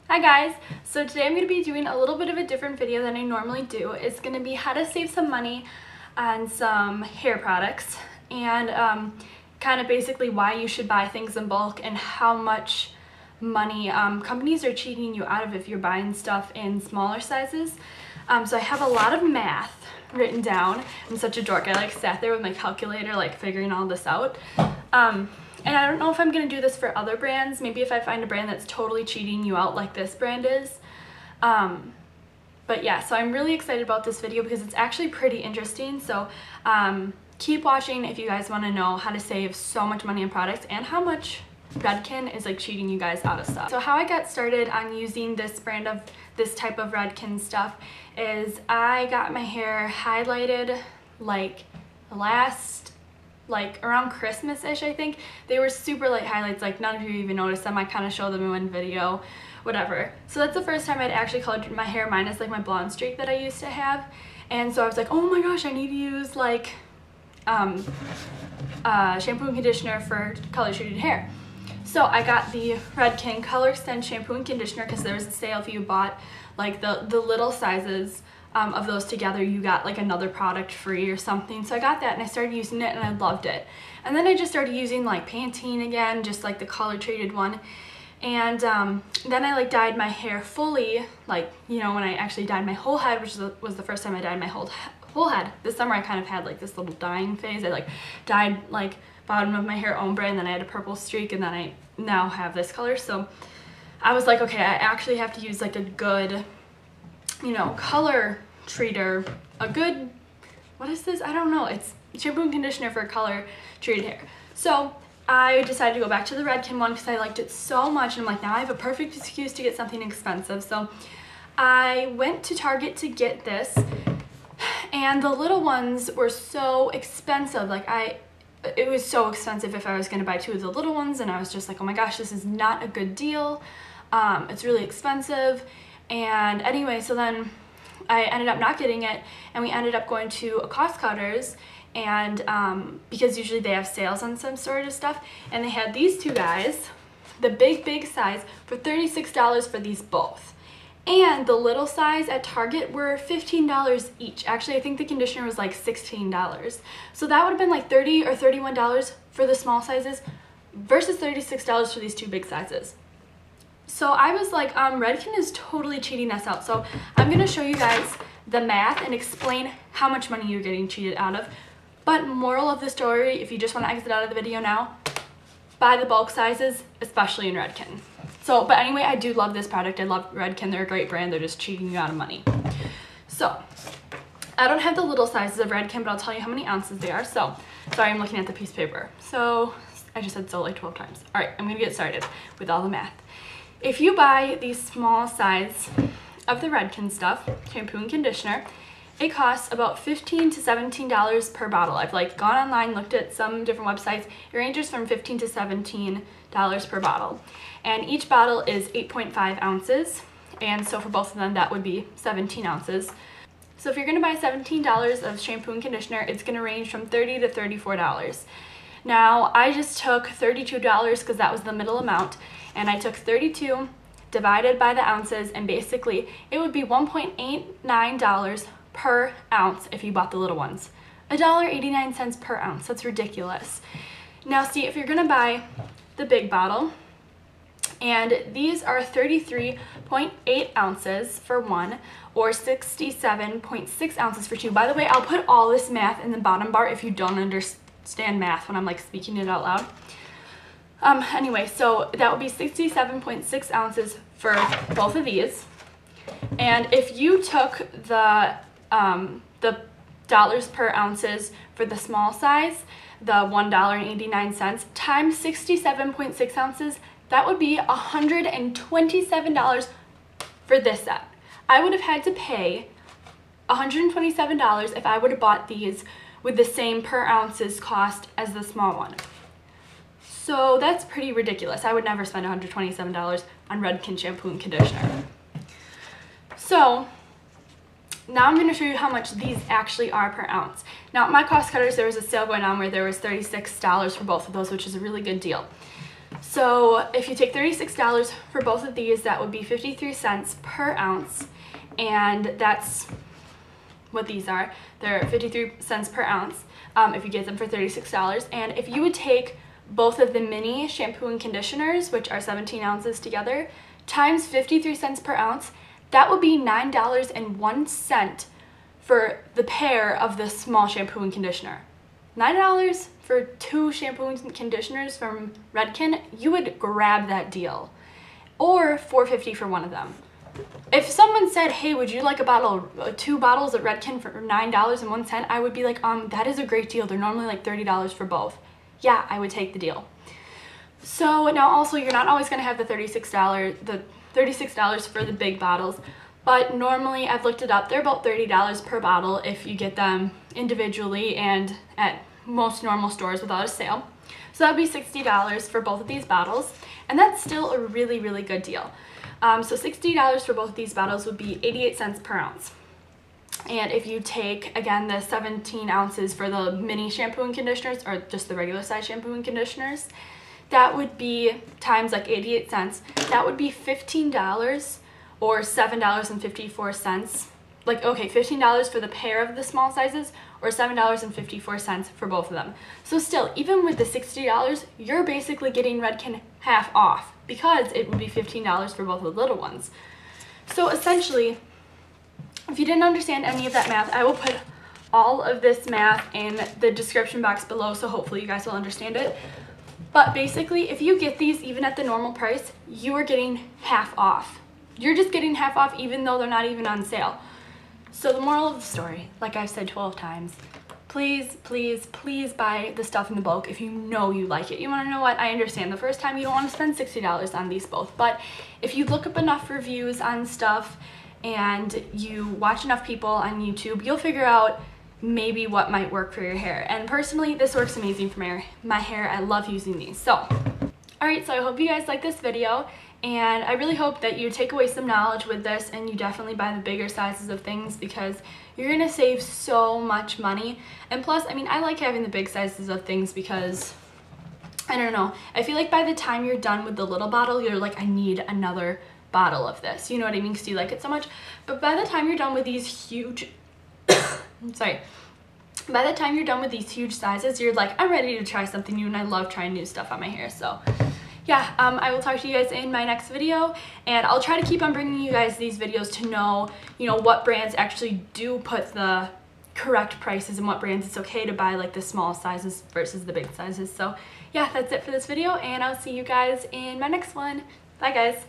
Hi guys! So today I'm going to be doing a little bit of a different video than I normally do. It's going to be how to save some money on some hair products and kind of basically why you should buy things in bulk and how much money companies are cheating you out of if you're buying stuff in smaller sizes. So I have a lot of math written down. I'm such a dork. I sat there with my calculator figuring all this out. And I don't know if I'm going to do this for other brands. Maybe if I find a brand that's totally cheating you out like this brand is. But yeah, so I'm really excited about this video because it's actually pretty interesting. So keep watching if you guys want to know how to save so much money on products and how much Redken is cheating you guys out of stuff. So how I got started on using this brand of this type of Redken stuff is I got my hair highlighted around Christmas-ish, I think. They were super light highlights, none of you even noticed them. I kind of show them in one video, whatever. So that's the first time I'd actually colored my hair minus my blonde streak that I used to have. And so I was like, oh my gosh, I need to use shampoo and conditioner for color treated hair. So I got the Redken Color Extend shampoo and conditioner because there was a sale. If you bought the little sizes of those together, you got another product free or something. So I got that and I started using it and I loved it. And then I just started using Pantene again, just the color treated one. And then I dyed my hair fully, when I actually dyed my whole head, which was the first time I dyed my whole head. This summer I kind of had this little dyeing phase. I dyed bottom of my hair ombre, and then I had a purple streak, and then I now have this color. So I was like, okay, I actually have to use a good color treater, a good, what is this? I don't know. It's shampoo and conditioner for color treated hair. So I decided to go back to the Redken one because I liked it so much, and I'm now I have a perfect excuse to get something expensive. So I went to Target to get this, and the little ones were so expensive. It was so expensive if I was going to buy two of the little ones, and I was just like, oh my gosh, this is not a good deal. It's really expensive. And anyway, so then I ended up not getting it, and we ended up going to a Cost Cutters, and because usually they have sales on some sort of stuff, and they had these two guys, the big size, for $36 for these both. And the little size at Target were $15 each. Actually, I think the conditioner was $16. So that would have been $30 or $31 for the small sizes versus $36 for these two big sizes. So I was like, Redken is totally cheating us out. So I'm going to show you guys the math and explain how much money you're getting cheated out of. But moral of the story, if you just want to exit out of the video now, buy the bulk sizes, especially in Redken. So, but anyway, I do love this product. I love Redken. They're a great brand. They're just cheating you out of money. So I don't have the little sizes of Redken, but I'll tell you how many ounces they are. So, sorry, I'm looking at the piece of paper. So I just said so 12 times. All right, I'm going to get started with all the math. If you buy the small size of the Redken stuff, shampoo and conditioner, it costs about $15 to $17 per bottle. I've gone online, looked at some different websites. It ranges from $15 to $17 per bottle. And each bottle is 8.5 ounces. And so for both of them, that would be 17 ounces. So if you're gonna buy $17 of shampoo and conditioner, it's gonna range from $30 to $34. Now, I just took $32 because that was the middle amount, and I took 32 divided by the ounces, and basically it would be $1.89 per ounce if you bought the little ones. $1.89 per ounce. That's ridiculous. Now see, if you're gonna buy the big bottle, and these are 33.8 ounces for one, or 67.6 ounces for two. By the way, I'll put all this math in the bottom bar if you don't understand math when I'm speaking it out loud. Anyway, so that would be 67.6 ounces for both of these. And if you took the dollars per ounces for the small size, the $1.89 times 67.6 ounces, that would be $127 for this set. I would have had to pay $127 if I would have bought these with the same per ounces cost as the small one. So that's pretty ridiculous. I would never spend $127 on Redken shampoo and conditioner. So now I'm going to show you how much these actually are per ounce. Now at my Cost Cutters, there was a sale going on where there was $36 for both of those, which is a really good deal. So if you take $36 for both of these, that would be 53 cents per ounce, and that's what these are. They're 53 cents per ounce if you get them for $36. And if you would take both of the mini shampoo and conditioners, which are 17 ounces together, times 53 cents per ounce, that would be $9.01 for the pair of the small shampoo and conditioner. $9 for 2 shampoo and conditioners from Redken, you would grab that deal. Or $4.50 for one of them. If someone said, hey, would you like 2 bottles of Redken for $9.01, I would be like, that is a great deal. They're normally like $30 for both. Yeah, I would take the deal. So now also, you're not always gonna have the $36 for the big bottles, but normally, I've looked it up, they're about $30 per bottle if you get them individually and at most normal stores without a sale. So that would be $60 for both of these bottles, and that's still a really, really good deal. So $60 for both of these bottles would be 88 cents per ounce. And if you take, again, the 17 ounces for the mini shampoo and conditioners, or just the regular size shampoo and conditioners, that would be times like 88 cents. That would be $15 or $7.54. Like, okay, $15 for the pair of the small sizes or $7.54 for both of them. So still, even with the $60, you're basically getting Redken half off because it would be $15 for both of the little ones. So essentially, if you didn't understand any of that math, I will put all of this math in the description box below, so hopefully you guys will understand it. But basically, if you get these even at the normal price, you are getting half off. You're just getting half off even though they're not even on sale. So the moral of the story, like I've said 12 times, please, please, please buy the stuff in the bulk if you know you like it. You want to know what? I understand the first time you don't want to spend $60 on these both, but if you look up enough reviews on stuff and you watch enough people on YouTube, you'll figure out maybe what might work for your hair. And personally, this works amazing for my hair. I love using these. So, alright, so I hope you guys like this video, and I really hope that you take away some knowledge with this and you definitely buy the bigger sizes of things because you're going to save so much money. And plus, I mean, I like having the big sizes of things because, I don't know, I feel like by the time you're done with the little bottle, you're like, I need another bottle of this. You know what I mean? Because you like it so much. But by the time you're done with these huge... sorry. By the time you're done with these huge sizes, you're like, I'm ready to try something new, and I love trying new stuff on my hair. So yeah, I will talk to you guys in my next video, and I'll try to keep on bringing you guys these videos to know, you know, what brands actually do put the correct prices and what brands it's okay to buy, like the small sizes versus the big sizes. So yeah, that's it for this video, and I'll see you guys in my next one. Bye guys.